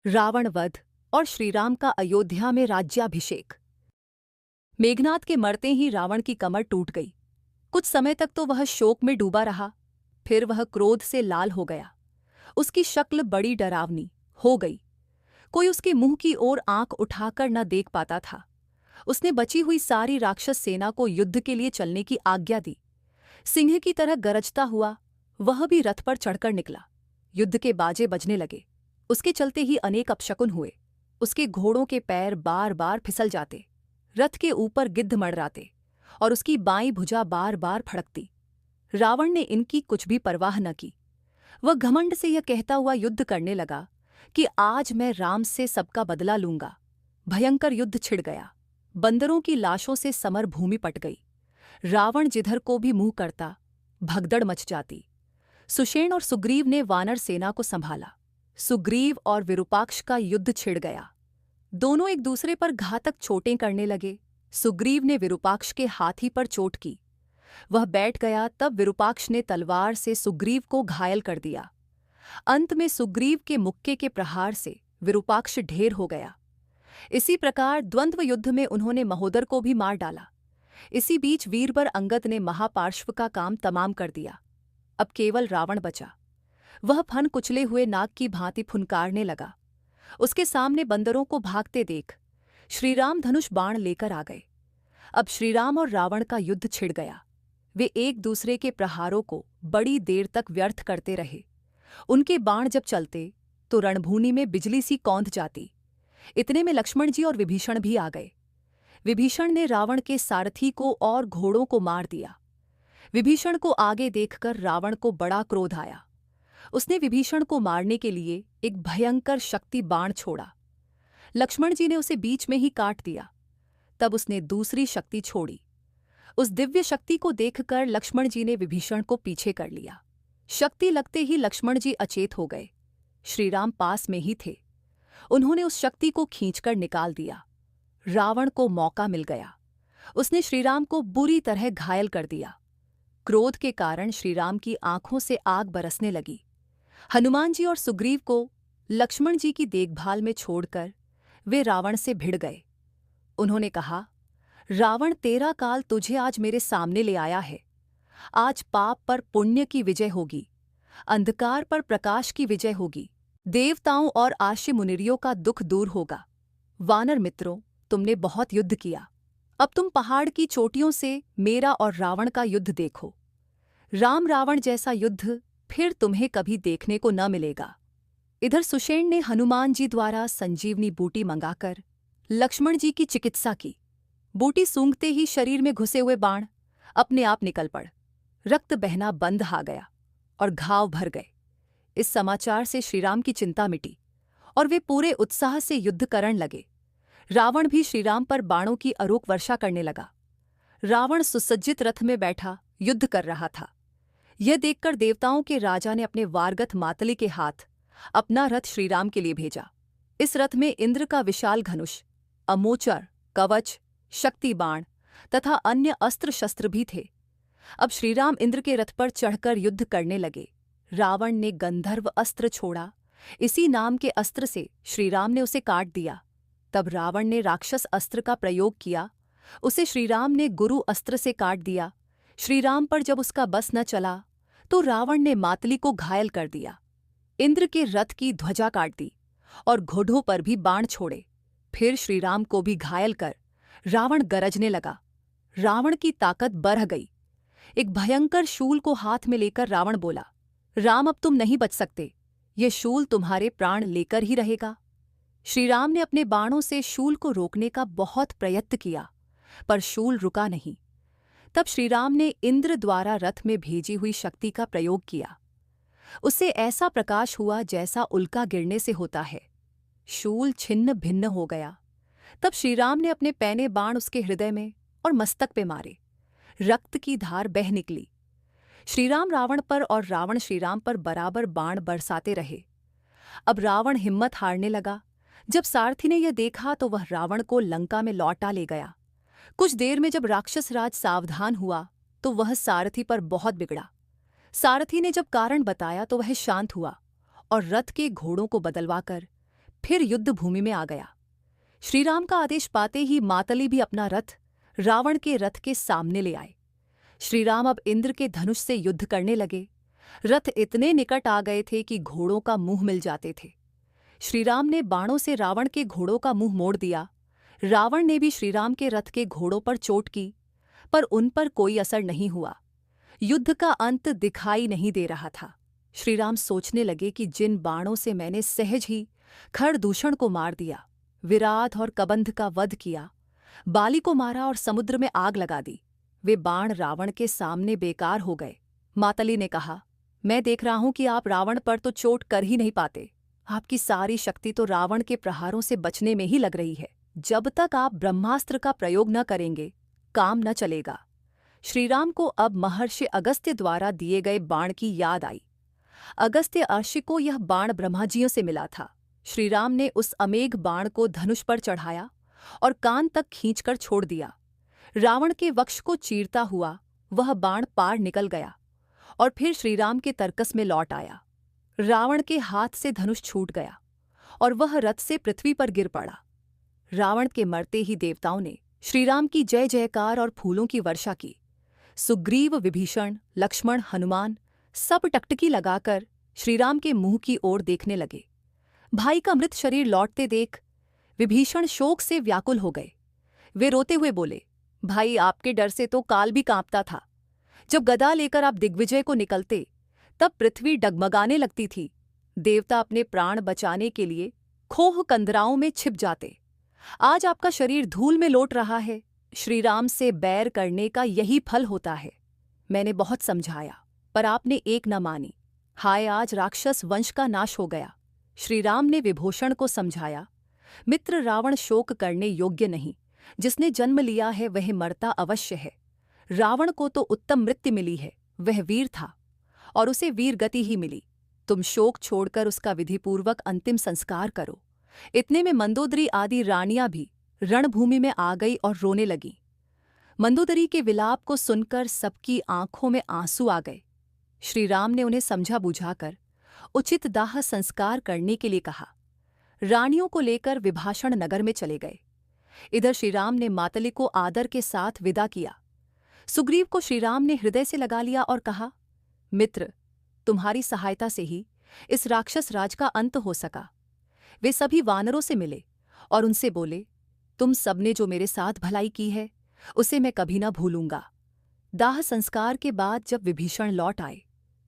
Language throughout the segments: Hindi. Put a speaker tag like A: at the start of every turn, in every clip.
A: रावण वध और श्रीराम का अयोध्या में राज्याभिषेक। मेघनाद के मरते ही रावण की कमर टूट गई। कुछ समय तक तो वह शोक में डूबा रहा, फिर वह क्रोध से लाल हो गया। उसकी शक्ल बड़ी डरावनी हो गई। कोई उसके मुंह की ओर आंख उठाकर न देख पाता था। उसने बची हुई सारी राक्षस सेना को युद्ध के लिए चलने की आज्ञा दी। सिंह की तरह गरजता हुआ वह भी रथ पर चढ़कर निकला। युद्ध के बाजे बजने लगे। उसके चलते ही अनेक अपशकुन हुए। उसके घोड़ों के पैर बार बार फिसल जाते, रथ के ऊपर गिद्ध मड़राते और उसकी बाईं भुजा बार बार फड़कती। रावण ने इनकी कुछ भी परवाह न की। वह घमंड से यह कहता हुआ युद्ध करने लगा कि आज मैं राम से सबका बदला लूंगा। भयंकर युद्ध छिड़ गया। बंदरों की लाशों से समर भूमि पट गई। रावण जिधर को भी मुंह करता, भगदड़ मच जाती। सुषेण और सुग्रीव ने वानर सेना को संभाला। सुग्रीव और विरूपाक्ष का युद्ध छिड़ गया। दोनों एक दूसरे पर घातक चोटें करने लगे। सुग्रीव ने विरूपाक्ष के हाथी पर चोट की। वह बैठ गया, तब विरूपाक्ष ने तलवार से सुग्रीव को घायल कर दिया। अंत में सुग्रीव के मुक्के के प्रहार से विरूपाक्ष ढेर हो गया। इसी प्रकार द्वंद्व युद्ध में उन्होंने महोदर को भी मार डाला। इसी बीच वीरबर अंगद ने महापार्श्व का काम तमाम कर दिया। अब केवल रावण बचा। वह फन कुचले हुए नाग की भांति फुनकारने लगा। उसके सामने बंदरों को भागते देख श्रीराम धनुष बाण लेकर आ गए। अब श्रीराम और रावण का युद्ध छिड़ गया। वे एक दूसरे के प्रहारों को बड़ी देर तक व्यर्थ करते रहे। उनके बाण जब चलते तो रणभूमि में बिजली सी कौंध जाती। इतने में लक्ष्मण जी और विभीषण भी आ गए। विभीषण ने रावण के सारथी को और घोड़ों को मार दिया। विभीषण को आगे देखकर रावण को बड़ा क्रोध आया। उसने विभीषण को मारने के लिए एक भयंकर शक्ति बाण छोड़ा। लक्ष्मण जी ने उसे बीच में ही काट दिया। तब उसने दूसरी शक्ति छोड़ी। उस दिव्य शक्ति को देखकर लक्ष्मण जी ने विभीषण को पीछे कर लिया। शक्ति लगते ही लक्ष्मण जी अचेत हो गए। श्रीराम पास में ही थे। उन्होंने उस शक्ति को खींचकर निकाल दिया। रावण को मौका मिल गया। उसने श्रीराम को बुरी तरह घायल कर दिया। क्रोध के कारण श्रीराम की आंखों से आग बरसने लगी। हनुमान जी और सुग्रीव को लक्ष्मण जी की देखभाल में छोड़कर वे रावण से भिड़ गए। उन्होंने कहा, रावण, तेरा काल तुझे आज मेरे सामने ले आया है। आज पाप पर पुण्य की विजय होगी, अंधकार पर प्रकाश की विजय होगी, देवताओं और आश्य मुनिरियों का दुख दूर होगा। वानर मित्रों, तुमने बहुत युद्ध किया। अब तुम पहाड़ की चोटियों से मेरा और रावण का युद्ध देखो। राम रावण जैसा युद्ध फिर तुम्हें कभी देखने को न मिलेगा। इधर सुषेण ने हनुमान जी द्वारा संजीवनी बूटी मंगाकर लक्ष्मण जी की चिकित्सा की। बूटी सूंघते ही शरीर में घुसे हुए बाण अपने आप निकल पड़। रक्त बहना बंद हा गया और घाव भर गए। इस समाचार से श्रीराम की चिंता मिटी और वे पूरे उत्साह से युद्ध करने लगे। रावण भी श्रीराम पर बाणों की अरोक वर्षा करने लगा। रावण सुसज्जित रथ में बैठा युद्ध कर रहा था। यह देखकर देवताओं के राजा ने अपने वारगत मातली के हाथ अपना रथ श्रीराम के लिए भेजा। इस रथ में इंद्र का विशाल धनुष, अमोचर, कवच, शक्ति बाण तथा अन्य अस्त्र शस्त्र भी थे। अब श्रीराम इंद्र के रथ पर चढ़कर युद्ध करने लगे। रावण ने गंधर्व अस्त्र छोड़ा। इसी नाम के अस्त्र से श्रीराम ने उसे काट दिया। तब रावण ने राक्षस अस्त्र का प्रयोग किया। उसे श्रीराम ने गुरु अस्त्र से काट दिया। श्रीराम पर जब उसका बस न चला तो रावण ने मातली को घायल कर दिया। इंद्र के रथ की ध्वजा काट दी और घोड़ों पर भी बाण छोड़े। फिर श्रीराम को भी घायल कर रावण गरजने लगा। रावण की ताकत बढ़ गई। एक भयंकर शूल को हाथ में लेकर रावण बोला, राम, अब तुम नहीं बच सकते। ये शूल तुम्हारे प्राण लेकर ही रहेगा। श्रीराम ने अपने बाणों से शूल को रोकने का बहुत प्रयत्न किया, पर शूल रुका नहीं। तब श्रीराम ने इंद्र द्वारा रथ में भेजी हुई शक्ति का प्रयोग किया। उससे ऐसा प्रकाश हुआ जैसा उल्का गिरने से होता है। शूल छिन्न भिन्न हो गया। तब श्रीराम ने अपने पैने बाण उसके हृदय में और मस्तक पे मारे। रक्त की धार बह निकली। श्रीराम रावण पर और रावण श्रीराम पर बराबर बाण बरसाते रहे। अब रावण हिम्मत हारने लगा। जब सारथी ने यह देखा तो वह रावण को लंका में लौटा ले गया। कुछ देर में जब राक्षस राज सावधान हुआ तो वह सारथी पर बहुत बिगड़ा। सारथी ने जब कारण बताया तो वह शांत हुआ और रथ के घोड़ों को बदलवाकर फिर युद्ध भूमि में आ गया। श्रीराम का आदेश पाते ही मातली भी अपना रथ रावण के रथ के सामने ले आए। श्रीराम अब इंद्र के धनुष से युद्ध करने लगे। रथ इतने निकट आ गए थे कि घोड़ों का मुंह मिल जाते थे। श्रीराम ने बाणों से रावण के घोड़ों का मुंह मोड़ दिया। रावण ने भी श्रीराम के रथ के घोड़ों पर चोट की, पर उन पर कोई असर नहीं हुआ। युद्ध का अंत दिखाई नहीं दे रहा था। श्रीराम सोचने लगे कि जिन बाणों से मैंने सहज ही खरदूषण को मार दिया, विराट और कबंध का वध किया, बाली को मारा और समुद्र में आग लगा दी, वे बाण रावण के सामने बेकार हो गए। मातली ने कहा, मैं देख रहा हूं कि आप रावण पर तो चोट कर ही नहीं पाते। आपकी सारी शक्ति तो रावण के प्रहारों से बचने में ही लग रही है। जब तक आप ब्रह्मास्त्र का प्रयोग न करेंगे, काम न चलेगा। श्रीराम को अब महर्षि अगस्त्य द्वारा दिए गए बाण की याद आई। अगस्त्य ऋषि को यह बाण ब्रह्माजियों से मिला था। श्रीराम ने उस अमेघ बाण को धनुष पर चढ़ाया और कान तक खींचकर छोड़ दिया। रावण के वक्ष को चीरता हुआ वह बाण पार निकल गया और फिर श्रीराम के तरकस में लौट आया। रावण के हाथ से धनुष छूट गया और वह रथ से पृथ्वी पर गिर पड़ा। रावण के मरते ही देवताओं ने श्रीराम की जय जयकार और फूलों की वर्षा की। सुग्रीव, विभीषण, लक्ष्मण, हनुमान सब टकटकी लगाकर श्रीराम के मुंह की ओर देखने लगे। भाई का मृत शरीर लौटते देख विभीषण शोक से व्याकुल हो गए। वे रोते हुए बोले, भाई, आपके डर से तो काल भी कांपता था। जब गदा लेकर आप दिग्विजय को निकलते तब पृथ्वी डगमगाने लगती थी। देवता अपने प्राण बचाने के लिए खोह कंदराओं में छिप जाते। आज आपका शरीर धूल में लौट रहा है। श्रीराम से बैर करने का यही फल होता है। मैंने बहुत समझाया, पर आपने एक न मानी। हाय, आज राक्षस वंश का नाश हो गया। श्रीराम ने विभूषण को समझाया, मित्र, रावण शोक करने योग्य नहीं। जिसने जन्म लिया है वह मरता अवश्य है। रावण को तो उत्तम मृत्यु मिली है, वह वीर था और उसे वीर गति ही मिली। तुम शोक छोड़कर उसका विधिपूर्वक अंतिम संस्कार करो। इतने में मंदोदरी आदि रानियां भी रणभूमि में आ गई और रोने लगीं। मंदोदरी के विलाप को सुनकर सबकी आंखों में आंसू आ गए। श्रीराम ने उन्हें समझा बुझाकर उचित दाह संस्कार करने के लिए कहा। रानियों को लेकर विभाषण नगर में चले गए। इधर श्रीराम ने मातली को आदर के साथ विदा किया। सुग्रीव को श्रीराम ने हृदय से लगा लिया और कहा, मित्र, तुम्हारी सहायता से ही इस राक्षस राज का अंत हो सका। वे सभी वानरों से मिले और उनसे बोले, तुम सबने जो मेरे साथ भलाई की है उसे मैं कभी न भूलूंगा। दाह संस्कार के बाद जब विभीषण लौट आए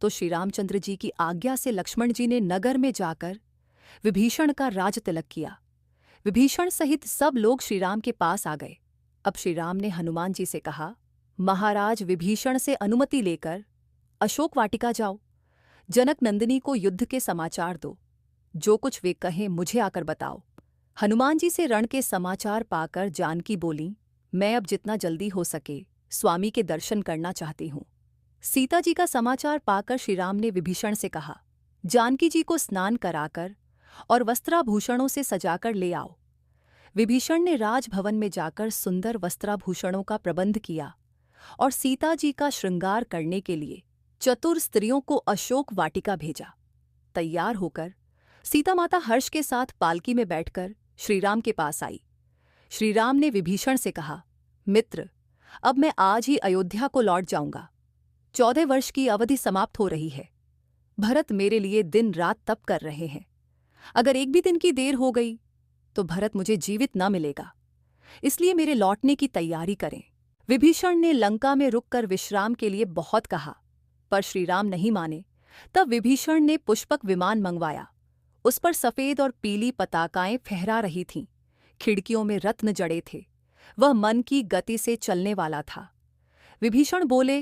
A: तो श्रीरामचंद्र जी की आज्ञा से लक्ष्मण जी ने नगर में जाकर विभीषण का राज तिलक किया। विभीषण सहित सब लोग श्रीराम के पास आ गए। अब श्रीराम ने हनुमान जी से कहा, महाराज, विभीषण से अनुमति लेकर अशोक वाटिका जाओ। जनक नंदिनी को युद्ध के समाचार दो। जो कुछ वे कहें मुझे आकर बताओ। हनुमान जी से रण के समाचार पाकर जानकी बोली, मैं अब जितना जल्दी हो सके स्वामी के दर्शन करना चाहती हूँ। सीता जी का समाचार पाकर श्रीराम ने विभीषण से कहा, जानकी जी को स्नान कराकर और वस्त्राभूषणों से सजाकर ले आओ। विभीषण ने राजभवन में जाकर सुंदर वस्त्राभूषणों का प्रबंध किया और सीता जी का श्रृंगार करने के लिए चतुर स्त्रियों को अशोक वाटिका भेजा। तैयार होकर सीता माता हर्ष के साथ पालकी में बैठकर श्रीराम के पास आई। श्रीराम ने विभीषण से कहा, मित्र, अब मैं आज ही अयोध्या को लौट जाऊंगा। 14 वर्ष की अवधि समाप्त हो रही है। भरत मेरे लिए दिन रात तप कर रहे हैं। अगर एक भी दिन की देर हो गई तो भरत मुझे जीवित न मिलेगा, इसलिए मेरे लौटने की तैयारी करें। विभीषण ने लंका में रुककर विश्राम के लिए बहुत कहा, पर श्रीराम नहीं माने। तब विभीषण ने पुष्पक विमान मंगवाया। उस पर सफेद और पीली पताकाएं फहरा रही थीं। खिड़कियों में रत्न जड़े थे। वह मन की गति से चलने वाला था। विभीषण बोले,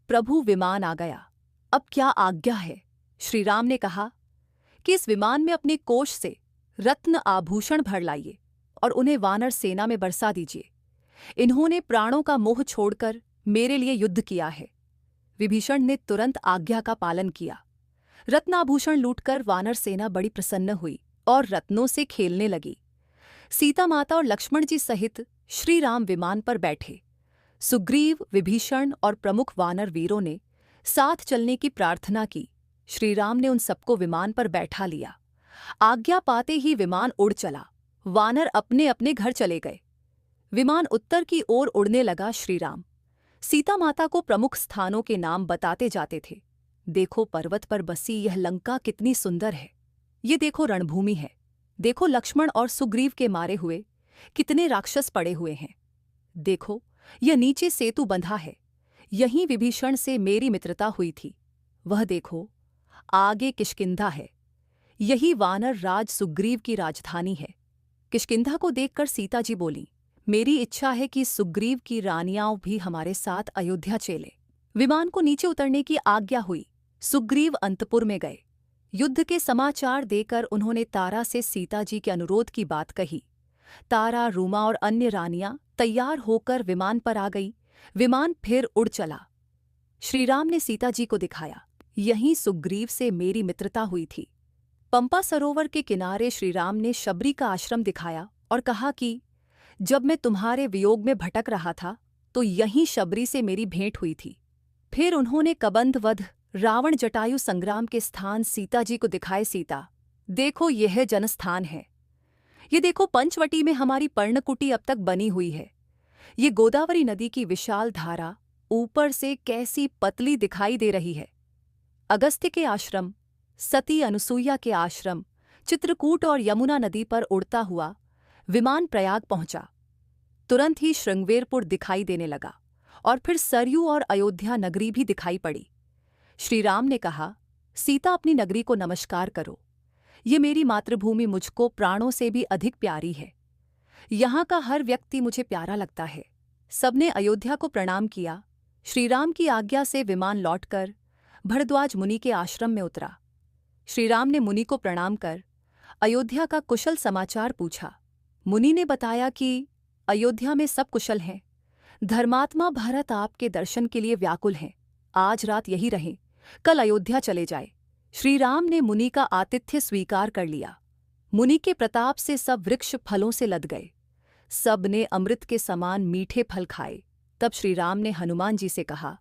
A: प्रभु, विमान आ गया, अब क्या आज्ञा है? श्रीराम ने कहा कि इस विमान में अपने कोष से रत्न आभूषण भर लाइए और उन्हें वानर सेना में बरसा दीजिए। इन्होंने प्राणों का मोह छोड़कर मेरे लिए युद्ध किया है। विभीषण ने तुरंत आज्ञा का पालन किया। रत्नाभूषण लूटकर वानर सेना बड़ी प्रसन्न हुई और रत्नों से खेलने लगी। सीता माता और लक्ष्मण जी सहित श्रीराम विमान पर बैठे। सुग्रीव, विभीषण और प्रमुख वानर वीरों ने साथ चलने की प्रार्थना की। श्रीराम ने उन सबको विमान पर बैठा लिया। आज्ञा पाते ही विमान उड़ चला। वानर अपने अपने घर चले गए। विमान उत्तर की ओर उड़ने लगा। श्रीराम सीता माता को प्रमुख स्थानों के नाम बताते जाते थे। देखो पर्वत पर बसी यह लंका कितनी सुंदर है। ये देखो रणभूमि है। देखो लक्ष्मण और सुग्रीव के मारे हुए कितने राक्षस पड़े हुए हैं। देखो यह नीचे सेतु बंधा है। यहीं विभीषण से मेरी मित्रता हुई थी। वह देखो आगे किष्किंधा है। यही वानर राज सुग्रीव की राजधानी है। किष्किंधा को देखकर सीता जी बोली, मेरी इच्छा है कि सुग्रीव की रानियां भी हमारे साथ अयोध्या चले। विमान को नीचे उतरने की आज्ञा हुई। सुग्रीव अंतपुर में गए। युद्ध के समाचार देकर उन्होंने तारा से सीता जी के अनुरोध की बात कही। तारा, रूमा और अन्य रानियां तैयार होकर विमान पर आ गई। विमान फिर उड़ चला। श्रीराम ने सीता जी को दिखाया, यहीं सुग्रीव से मेरी मित्रता हुई थी। पंपा सरोवर के किनारे श्रीराम ने शबरी का आश्रम दिखाया और कहा कि जब मैं तुम्हारे वियोग में भटक रहा था तो यहीं शबरी से मेरी भेंट हुई थी। फिर उन्होंने कबंध वध, रावण जटायु संग्राम के स्थान सीता जी को दिखाए। सीता, देखो यह जनस्थान है। ये देखो पंचवटी में हमारी पर्णकुटी अब तक बनी हुई है। ये गोदावरी नदी की विशाल धारा ऊपर से कैसी पतली दिखाई दे रही है। अगस्त्य के आश्रम, सती अनुसुईया के आश्रम, चित्रकूट और यमुना नदी पर उड़ता हुआ विमान प्रयाग पहुंचा। तुरंत ही श्रृंगवेरपुर दिखाई देने लगा और फिर सरयू और अयोध्या नगरी भी दिखाई पड़ी। श्रीराम ने कहा, सीता अपनी नगरी को नमस्कार करो। ये मेरी मातृभूमि मुझको प्राणों से भी अधिक प्यारी है। यहाँ का हर व्यक्ति मुझे प्यारा लगता है। सबने अयोध्या को प्रणाम किया। श्रीराम की आज्ञा से विमान लौटकर भरद्वाज मुनि के आश्रम में उतरा। श्रीराम ने मुनि को प्रणाम कर अयोध्या का कुशल समाचार पूछा। मुनि ने बताया कि अयोध्या में सब कुशल हैं। धर्मात्मा भरत आपके दर्शन के लिए व्याकुल हैं। आज रात यही रहें, कल अयोध्या चले जाए। श्रीराम ने मुनि का आतिथ्य स्वीकार कर लिया। मुनि के प्रताप से सब वृक्ष फलों से लद गए। सब ने अमृत के समान मीठे फल खाए। तब श्रीराम ने हनुमान जी से कहा,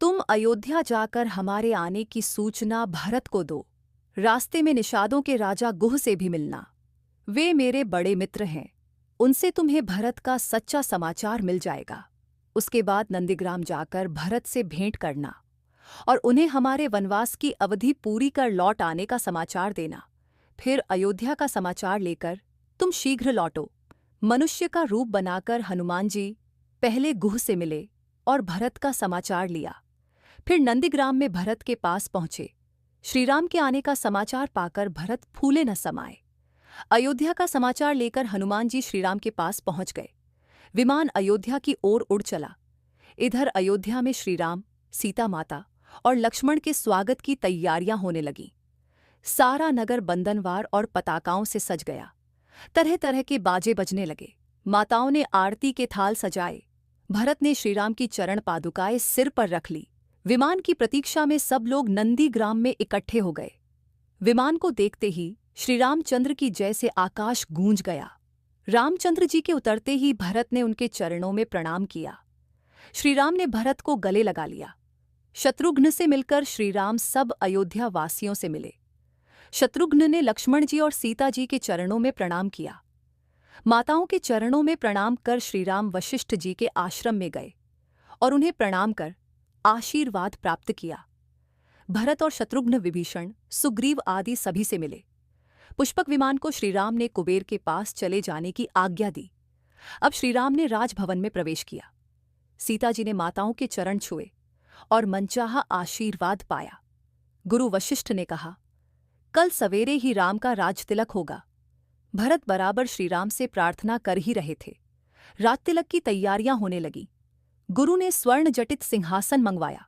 A: तुम अयोध्या जाकर हमारे आने की सूचना भरत को दो। रास्ते में निषादों के राजा गुह से भी मिलना। वे मेरे बड़े मित्र हैं। उनसे तुम्हें भरत का सच्चा समाचार मिल जाएगा। उसके बाद नंदीग्राम जाकर भरत से भेंट करना और उन्हें हमारे वनवास की अवधि पूरी कर लौट आने का समाचार देना। फिर अयोध्या का समाचार लेकर तुम शीघ्र लौटो। मनुष्य का रूप बनाकर हनुमान जी पहले गुह से मिले और भरत का समाचार लिया। फिर नंदीग्राम में भरत के पास पहुंचे। श्रीराम के आने का समाचार पाकर भरत फूले न समाये। अयोध्या का समाचार लेकर हनुमान जी श्रीराम के पास पहुंच गए। विमान अयोध्या की ओर उड़ चला। इधर अयोध्या में श्रीराम, सीता माता और लक्ष्मण के स्वागत की तैयारियां होने लगीं। सारा नगर बंधनवार और पताकाओं से सज गया। तरह तरह के बाजे बजने लगे। माताओं ने आरती के थाल सजाए। भरत ने श्रीराम की चरण पादुकाएं सिर पर रख ली। विमान की प्रतीक्षा में सब लोग नंदीग्राम में इकट्ठे हो गए। विमान को देखते ही श्रीरामचंद्र की जय से आकाश गूंज गया। रामचंद्र जी के उतरते ही भरत ने उनके चरणों में प्रणाम किया। श्रीराम ने भरत को गले लगा लिया। शत्रुघ्न से मिलकर श्रीराम सब अयोध्या वासियों से मिले। शत्रुघ्न ने लक्ष्मण जी और सीता जी के चरणों में प्रणाम किया। माताओं के चरणों में प्रणाम कर श्रीराम वशिष्ठ जी के आश्रम में गए और उन्हें प्रणाम कर आशीर्वाद प्राप्त किया। भरत और शत्रुघ्न, विभीषण, सुग्रीव आदि सभी से मिले। पुष्पक विमान को श्रीराम ने कुबेर के पास चले जाने की आज्ञा दी। अब श्रीराम ने राजभवन में प्रवेश किया। सीता जी ने माताओं के चरण छुए और मनचाहा आशीर्वाद पाया। गुरु वशिष्ठ ने कहा, कल सवेरे ही राम का राजतिलक होगा। भरत बराबर श्रीराम से प्रार्थना कर ही रहे थे। राजतिलक की तैयारियां होने लगीं। गुरु ने स्वर्ण जटित सिंहासन मंगवाया।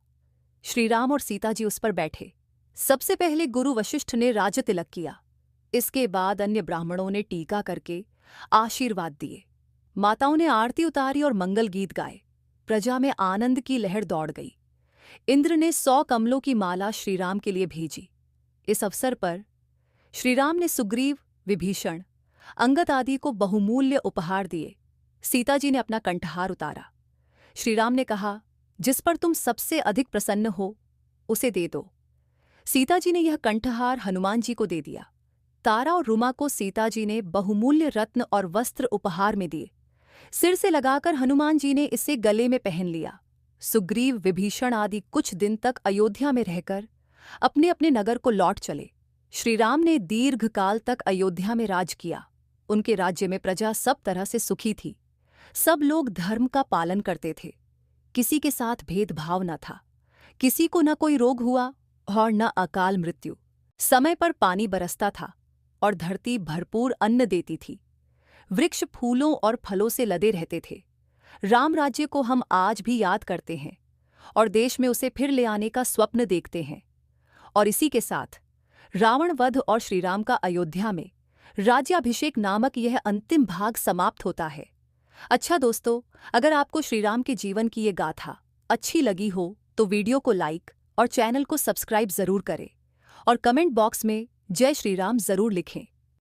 A: श्रीराम और सीता जी उस पर बैठे। सबसे पहले गुरु वशिष्ठ ने राजतिलक किया। इसके बाद अन्य ब्राह्मणों ने टीका करके आशीर्वाद दिए। माताओं ने आरती उतारी और मंगल गीत गाए। प्रजा में आनंद की लहर दौड़ गई। इंद्र ने 100 कमलों की माला श्रीराम के लिए भेजी। इस अवसर पर श्रीराम ने सुग्रीव, विभीषण, अंगद आदि को बहुमूल्य उपहार दिए। सीता जी ने अपना कंठहार उतारा। श्रीराम ने कहा, जिस पर तुम सबसे अधिक प्रसन्न हो उसे दे दो। सीता जी ने यह कंठहार हनुमान जी को दे दिया। तारा और रुमा को सीता जी ने बहुमूल्य रत्न और वस्त्र उपहार में दिए। सिर से लगाकर हनुमान जी ने इसे गले में पहन लिया। सुग्रीव, विभीषण आदि कुछ दिन तक अयोध्या में रहकर अपने अपने नगर को लौट चले। श्रीराम ने दीर्घकाल तक अयोध्या में राज किया। उनके राज्य में प्रजा सब तरह से सुखी थी। सब लोग धर्म का पालन करते थे। किसी के साथ भेदभाव न था। किसी को न कोई रोग हुआ और न अकाल मृत्यु। समय पर पानी बरसता था और धरती भरपूर अन्न देती थी। वृक्ष फूलों और फलों से लदे रहते थे। राम राज्य को हम आज भी याद करते हैं और देश में उसे फिर ले आने का स्वप्न देखते हैं। और इसी के साथ रावण वध और श्रीराम का अयोध्या में राज्याभिषेक नामक यह अंतिम भाग समाप्त होता है। अच्छा दोस्तों, अगर आपको श्रीराम के जीवन की ये गाथा अच्छी लगी हो तो वीडियो को लाइक और चैनल को सब्सक्राइब जरूर करें और कमेंट बॉक्स में जय श्री राम जरूर लिखें।